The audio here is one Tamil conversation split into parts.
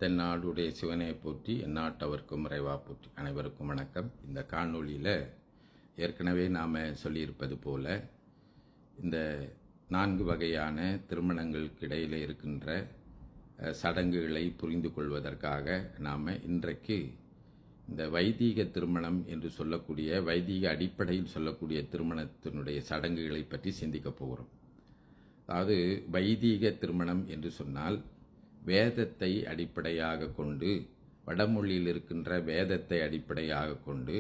தென்னாடுடைய சிவனை போற்றி எந்நாட்டவர்க்கும் இறைவா போற்றி. அனைவருக்கும் வணக்கம். இந்த காணொளியில் ஏற்கனவே நாம் சொல்லியிருப்பது போல இந்த 4 வகையான திருமணங்களுக்கு இடையில் இருக்கின்ற சடங்குகளை புரிந்து கொள்வதற்காக நாம் இன்றைக்கு இந்த வைதீக திருமணம் என்று சொல்லக்கூடிய வைதீக அடிப்படையில் சொல்லக்கூடிய திருமணத்தினுடைய சடங்குகளை பற்றி சிந்திக்கப் போகிறோம். அதாவது வைதீக திருமணம் என்று சொன்னால் வேதத்தை அடிப்படையாக கொண்டு, வடமொழியில் இருக்கின்ற வேதத்தை அடிப்படையாக கொண்டு,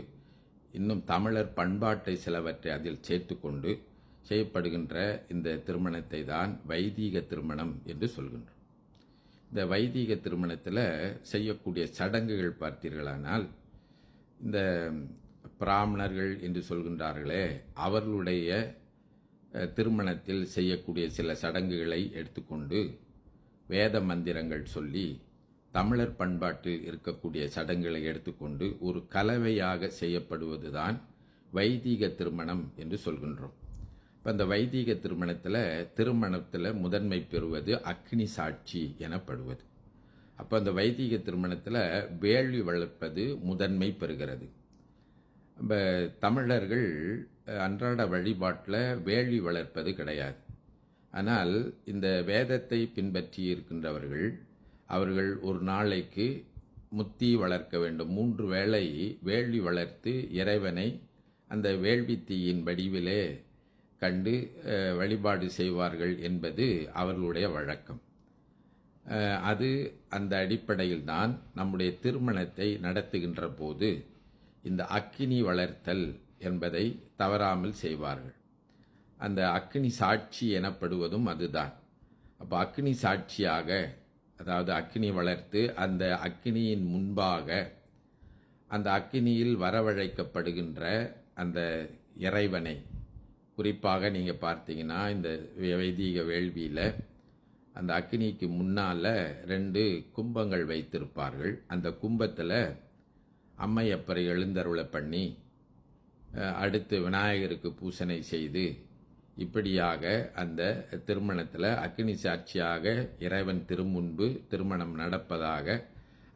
இன்னும் தமிழர் பண்பாட்டை சிலவற்றை அதில் சேர்த்து கொண்டு செய்யப்படுகின்ற இந்த திருமணத்தை தான் வைதீக திருமணம் என்று சொல்கின்றோம். இந்த வைதீக திருமணத்தில் செய்யக்கூடிய சடங்குகள் பார்த்தீர்களானால், இந்த பிராமணர்கள் என்று சொல்கின்றார்களே, அவர்களுடைய திருமணத்தில் செய்யக்கூடிய சில சடங்குகளை எடுத்துக்கொண்டு வேத மந்திரங்கள் சொல்லி தமிழர் பண்பாட்டில் இருக்கக்கூடிய சடங்குகளை எடுத்துக்கொண்டு ஒரு கலவையாக செய்யப்படுவதுதான் வைதீக திருமணம் என்று சொல்கின்றோம். இப்போ அந்த வைதீக திருமணத்தில் முதன்மை பெறுவது அக்னி சாட்சி எனப்படுவது. அப்போ அந்த வைதீக திருமணத்தில் வேள்வி வளர்ப்பது முதன்மை பெறுகிறது. நம்ம தமிழர்கள் அன்றாட வழிபாட்டில் வேள்வி வளர்ப்பது கிடையாது. ஆனால் இந்த வேதத்தை பின்பற்றி இருக்கின்றவர்கள் அவர்கள் ஒரு நாளைக்கு முத்தி வளர்க்க வேண்டும். 3 வேளை வேள்வி வளர்த்து இறைவனை அந்த வேள்வி தீயின் வடிவிலே கண்டு வழிபாடு செய்வார்கள் என்பது அவர்களுடைய வழக்கம். அது அந்த அடிப்படையில் தான் நம்முடைய திருமணத்தை நடத்துகின்ற போது இந்த அக்கினி வளர்த்தல் என்பதை தவறாமல் செய்வார்கள். அந்த அக்னி சாட்சி எனப்படுவதும் அதுதான். அப்போ அக்னி சாட்சியாக, அதாவது அக்னி வளர்த்து அந்த அக்னியின் முன்பாக அந்த அக்னியில் வரவழைக்கப்படுகின்ற அந்த இறைவனை, குறிப்பாக நீங்கள் பார்த்தீங்கன்னா இந்த வைதீக வேள்வியில் அந்த அக்னிக்கு முன்னால் 2 கும்பங்கள் வைத்திருப்பார்கள். அந்த கும்பத்தில் அம்மையப்பரை எழுந்தருளை பண்ணி அடுத்து விநாயகருக்கு பூசனை செய்து இப்படியாக அந்த திருமணத்தில் அக்னி சாட்சியாக இறைவன் திருமுன்பு திருமணம் நடப்பதாக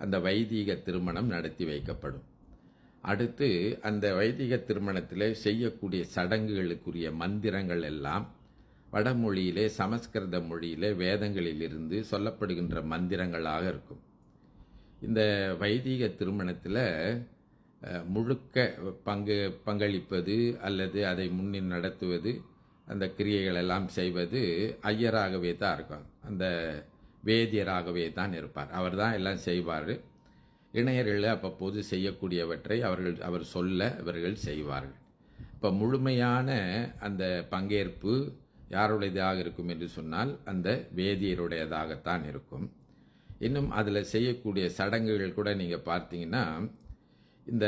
அந்த வைதீக திருமணம் நடத்தி வைக்கப்படும். அடுத்து அந்த வைதீக திருமணத்தில் செய்யக்கூடிய சடங்குகளுக்குரிய மந்திரங்கள் எல்லாம் வடமொழியிலே சமஸ்கிருத மொழியிலே வேதங்களிலிருந்து சொல்லப்படுகின்ற மந்திரங்களாக இருக்கும். இந்த வைதீக திருமணத்தில் முழுக்க பங்களிப்பது அல்லது அதை முன்னின் நடத்துவது, அந்த கிரியைகள் எல்லாம் செய்வது ஐயராகவே தான் இருக்கும். அந்த வேதியராகவே தான் இருப்பார். அவர் தான் எல்லாம் செய்வார். இணையர்கள் அப்பப்போது செய்யக்கூடியவற்றை அவர் சொல்ல இவர்கள் செய்வார்கள். இப்போ முழுமையான அந்த பங்கேற்பு யாருடையதாக இருக்கும் என்று சொன்னால் அந்த வேதியருடையதாகத்தான் இருக்கும். இன்னும் அதில் செய்யக்கூடிய சடங்குகள் கூட நீங்கள் பார்த்தீங்கன்னா, இந்த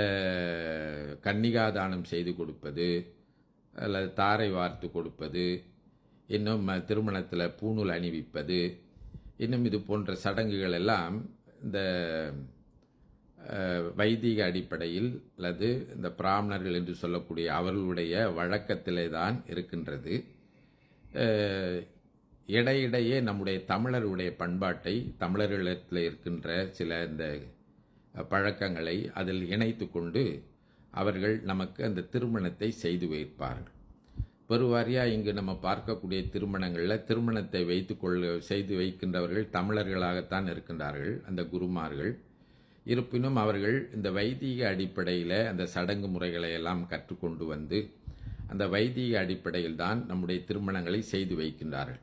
கன்னிகாதானம் செய்து கொடுப்பது அல்லது தாரை வார்த்து கொடுப்பது, இன்னும் திருமணத்தில் பூணூல் அணிவிப்பது, இன்னும் இது போன்ற சடங்குகள் எல்லாம் இந்த வைதீக அடிப்படையில் அல்லது இந்த பிராமணர்கள் என்று சொல்லக்கூடிய அவர்களுடைய வழக்கத்திலே தான் இருக்கின்றது. இடையிடையே நம்முடைய தமிழருடைய பண்பாட்டை, தமிழர்களிடத்தில் இருக்கின்ற சில இந்த பழக்கங்களை அதில் இணைத்து கொண்டு அவர்கள் நமக்கு அந்த திருமணத்தை செய்து வைப்பார்கள். பெருவாரியாக இங்கு நம்ம பார்க்கக்கூடிய திருமணங்களில் திருமணத்தை செய்து வைக்கின்றவர்கள் தமிழர்களாகத்தான் இருக்கின்றார்கள், அந்த குருமார்கள். இருப்பினும் அவர்கள் இந்த வைதீக அடிப்படையில் அந்த சடங்கு முறைகளை எல்லாம் கற்றுக்கொண்டு வந்து அந்த வைதீக அடிப்படையில் தான் நம்முடைய திருமணங்களை செய்து வைக்கின்றார்கள்.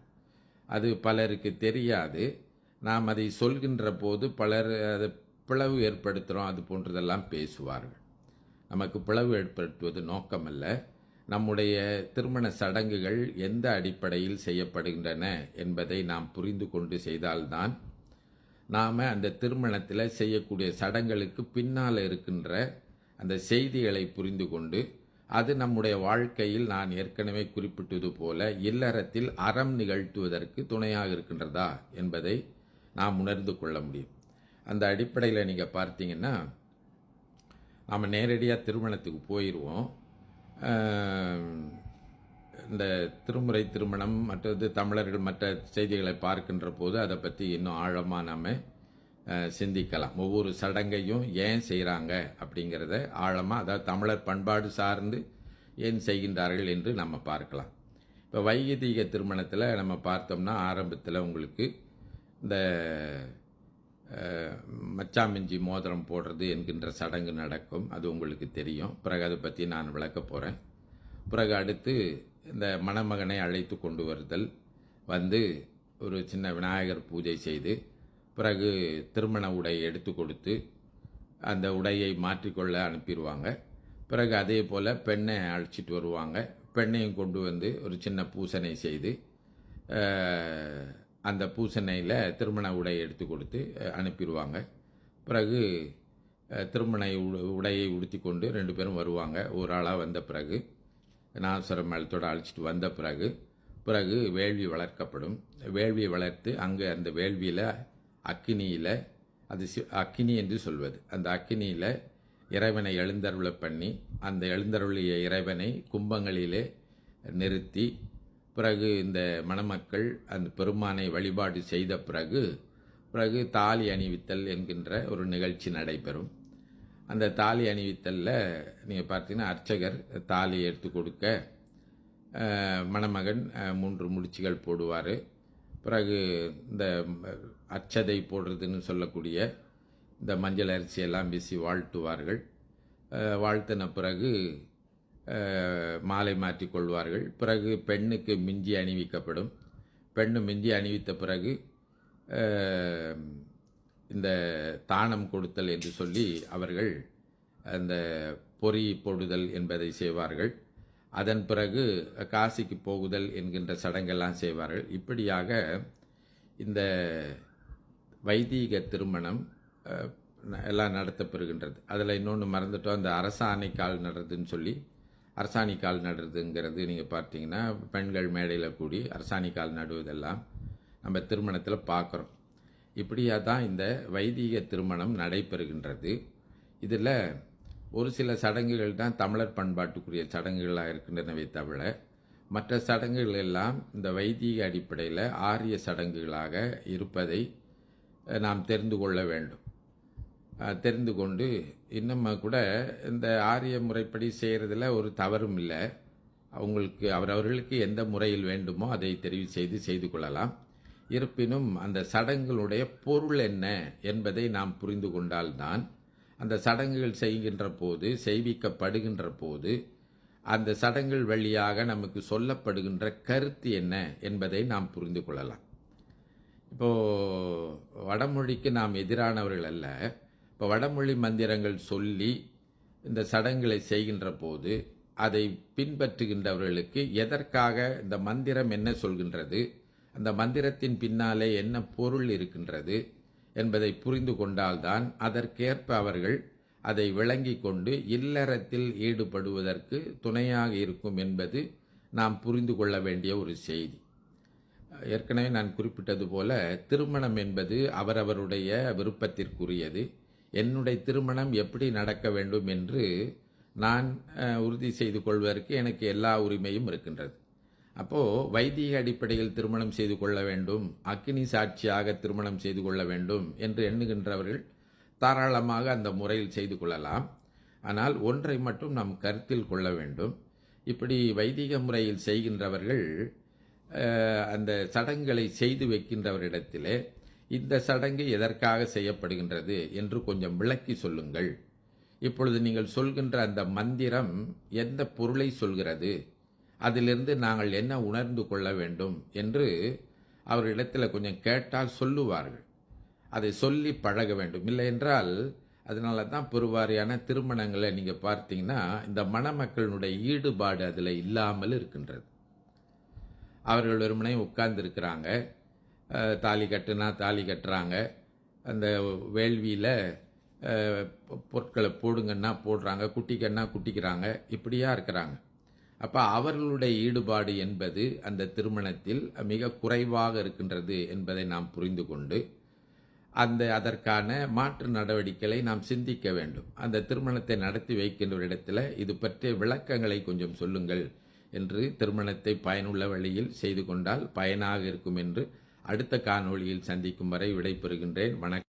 அது பலருக்கு தெரியாது. நாம் அதை சொல்கின்ற போது பலர் அதை பிளவு ஏற்படுத்துகிறோம் அது போன்றதெல்லாம் பேசுவார்கள். நமக்கு பிளவு ஏற்படுத்துவது நோக்கமல்ல. நம்முடைய திருமண சடங்குகள் எந்த அடிப்படையில் செய்யப்படுகின்றன என்பதை நாம் புரிந்து கொண்டு செய்தால்தான் நாம் அந்த திருமணத்தில் செய்யக்கூடிய சடங்குகளுக்கு பின்னால் இருக்கின்ற அந்த செய்திகளை புரிந்து கொண்டு அது நம்முடைய வாழ்க்கையில் நான் ஏற்கனவே குறிப்பிட்டது போல இல்லறத்தில் அறம் நிகழ்த்துவதற்கு துணையாக இருக்கின்றதா என்பதை நாம் உணர்ந்து கொள்ள முடியும். அந்த அடிப்படையில் நீங்கள் பார்த்தீங்கன்னா, நாம் நேரடியாக திருமணத்துக்கு போயிடுவோம். இந்த திருமுறை திருமணம் மற்றது தமிழர்கள் மற்ற செய்திகளை பார்க்கின்ற போது அதை பற்றி இன்னும் ஆழமாக நாம் சிந்திக்கலாம். ஒவ்வொரு சடங்கையும் ஏன் செய்கிறாங்க அப்படிங்கிறத ஆழமாக, அதாவது தமிழர் பண்பாடு சார்ந்து ஏன் செய்கின்றார்கள் என்று நம்ம பார்க்கலாம். இப்போ வைதிக திருமணத்தில் நம்ம பார்த்தோம்னா ஆரம்பத்தில் உங்களுக்கு இந்த மச்சாமிஞ்சி மோதிரம் போடுறது என்கின்ற சடங்கு நடக்கும். அது உங்களுக்கு தெரியும். பிறகு அதை பற்றி நான் விளக்க போகிறேன். பிறகு அடுத்து இந்த மணமகனை அழைத்து கொண்டு வருதல், வந்து ஒரு சின்ன விநாயகர் பூஜை செய்து, பிறகு திருமண உடை எடுத்து கொடுத்து அந்த உடையை மாற்றிக்கொள்ள அனுப்பிடுவாங்க. பிறகு அதே போல் பெண்ணை அழைச்சிட்டு வருவாங்க. பெண்ணையும் கொண்டு வந்து ஒரு சின்ன பூசனை செய்து அந்த பூசனையில் திருமண உடை எடுத்து கொடுத்து அனுப்பிடுவாங்க. பிறகு திருமண உடையை உடுத்தி கொண்டு 2 பேரும் வருவாங்க. ஒரு ஆளாக வந்த பிறகு நாசரம் மேளத்தோடு அழைச்சிட்டு வந்த பிறகு வேள்வி வளர்க்கப்படும். வேள்வியை வளர்த்து அங்கே அந்த வேள்வியில் அக்கினியில், அது அக்கினி என்று சொல்வது, அந்த அக்கினியில் இறைவனை எழுந்தருள பண்ணி, அந்த எழுந்தருளிய இறைவனை கும்பங்களிலே நிறுத்தி, பிறகு இந்த மணமக்கள் அந்த பெருமானை வழிபாடு செய்த பிறகு தாலி அணிவித்தல் என்கின்ற ஒரு நிகழ்ச்சி நடைபெறும். அந்த தாலி அணிவித்தலில் நீங்கள் பார்த்தீங்கன்னா அர்ச்சகர் தாலி எடுத்து கொடுக்க மணமகன் 3 முடிச்சுகள் போடுவார். பிறகு இந்த அச்சதை போடுறதுன்னு சொல்லக்கூடிய இந்த மஞ்சள் அரிசியெல்லாம் வீசி வாழ்த்துவார்கள். வாழ்த்தின பிறகு மாலை மாற்றி கொள்வார்கள். பிறகு பெண்ணுக்கு மிஞ்சி அணிவிக்கப்படும். பெண்ணு மிஞ்சி அணிவித்த பிறகு இந்த தானம் கொடுத்தல் என்று சொல்லி அவர்கள் அந்த பொறி போடுதல் என்பதை செய்வார்கள். அதன் பிறகு காசிக்கு போகுதல் என்கின்ற சடங்கெல்லாம் செய்வார்கள். இப்படியாக இந்த வைதீக திருமணம் எல்லாம் நடத்தப்பெறுகின்றது. அதில் இன்னொன்று மறந்துட்டோம், அந்த அரசாணை கால் நடுறதுன்னு சொல்லி, அரசாணி கால் நடுறதுங்கிறது நீங்கள் பார்த்தீங்கன்னா பெண்கள் மேடையில் கூடி அரசாணி கால் நடுவதெல்லாம் நம்ம திருமணத்தில் பார்க்குறோம். இப்படியாக தான் இந்த வைதீக திருமணம் நடைபெறுகின்றது. இதில் ஒரு சில சடங்குகள் தான் தமிழர் பண்பாட்டுக்குரிய சடங்குகளாக இருக்கின்றனவே தவிர மற்ற சடங்குகள் எல்லாம் இந்த வைதீக அடிப்படையில் ஆரிய சடங்குகளாக இருப்பதை நாம் தெரிந்து கொள்ள வேண்டும். தெரிந்து கொண்டு இன்னும் கூட இந்த ஆரிய முறைப்படி செய்கிறதுல ஒரு தவறும் இல்லை. அவரவர்களுக்கு எந்த முறையில் வேண்டுமோ அதை தெரிவு செய்து கொள்ளலாம். இருப்பினும் அந்த சடங்குகளுடைய பொருள் என்ன என்பதை நாம் புரிந்து கொண்டால்தான் அந்த சடங்குகள் செய்விக்கப்படுகின்ற போது அந்த சடங்குகள் வழியாக நமக்கு சொல்லப்படுகின்ற கருத்து என்ன என்பதை நாம் புரிந்து கொள்ளலாம். இப்போது வடமொழிக்கு நாம் எதிரானவர்கள் அல்ல. இப்போ வடமொழி மந்திரங்கள் சொல்லி இந்த சடங்குகளை செய்கின்ற போது அதை பின்பற்றுகின்றவர்களுக்கு எதற்காக இந்த மந்திரம் என்ன சொல்கின்றது, அந்த மந்திரத்தின் பின்னாலே என்ன பொருள் இருக்கின்றது என்பதை புரிந்து கொண்டால்தான் அதற்கேற்ப அவர்கள் அதை விளங்கி கொண்டு இல்லறத்தில் ஈடுபடுவதற்கு துணையாக இருக்கும் என்பது நாம் புரிந்து கொள்ள வேண்டிய ஒரு செய்தி. ஏற்கனவே நான் குறிப்பிட்டது போல திருமணம் என்பது அவரவருடைய விருப்பத்திற்குரியது. என்னுடைய திருமணம் எப்படி நடக்க வேண்டும் என்று நான் உறுதி செய்து கொள்வதற்கு எனக்கு எல்லா உரிமையும் இருக்கின்றது. அப்போது வைதிக அடிப்படையில் திருமணம் செய்து கொள்ள வேண்டும், அக்கினி சாட்சியாக திருமணம் செய்து கொள்ள வேண்டும் என்று எண்ணுகின்றவர்கள் தாராளமாக அந்த முறையில் செய்து கொள்ளலாம். ஆனால் ஒன்றை மட்டும் நாம் கருத்தில் கொள்ள வேண்டும். இப்படி வைதிக முறையில் செய்கின்றவர்கள் அந்த சடங்குகளை செய்து வைக்கின்றவரிடத்திலே இந்த சடங்கு எதற்காக செய்யப்படுகின்றது என்று கொஞ்சம் விளக்கி சொல்லுங்கள். இப்பொழுது நீங்கள் சொல்கின்ற அந்த மந்திரம் எந்த பொருளை சொல்கிறது, அதிலிருந்து நாங்கள் என்ன உணர்ந்து கொள்ள வேண்டும் என்று அவரிடத்தில் கொஞ்சம் கேட்டால் சொல்லுவார்கள். அதை சொல்லி பழக வேண்டும். இல்லை என்றால் அதனால தான் பெருவாரியான திருமணங்களை நீங்கள் பார்த்தீங்கன்னா இந்த மணமக்களினுடைய ஈடுபாடு அதில் இல்லாமல் இருக்கின்றது. அவர்கள் வெறுமனே உட்கார்ந்துருக்கிறாங்க, தாலி கட்டுனா தாலி கட்டுறாங்க, அந்த வேள்வியில் பொருட்களை போடுங்கன்னா போடுறாங்க, குட்டிக்கன்னா குட்டிக்கிறாங்க, இப்படியா இருக்கிறாங்க. அப்போ அவர்களுடைய ஈடுபாடு என்பது அந்த திருமணத்தில் மிக குறைவாக இருக்கின்றது என்பதை நாம் புரிந்து கொண்டு அதற்கான மாற்று நடவடிக்கைகளை நாம் சிந்திக்க வேண்டும். அந்த திருமணத்தை நடத்தி வைக்கின்ற ஒரு இடத்துல இது பற்றிய விளக்கங்களை கொஞ்சம் சொல்லுங்கள் என்று திருமணத்தை பயனுள்ள வழியில் செய்து கொண்டால் பயனாக இருக்கும் என்று அடுத்த காணொளியில் சந்திக்கும் வரை விடைபெறுகின்றேன். வணக்கம்.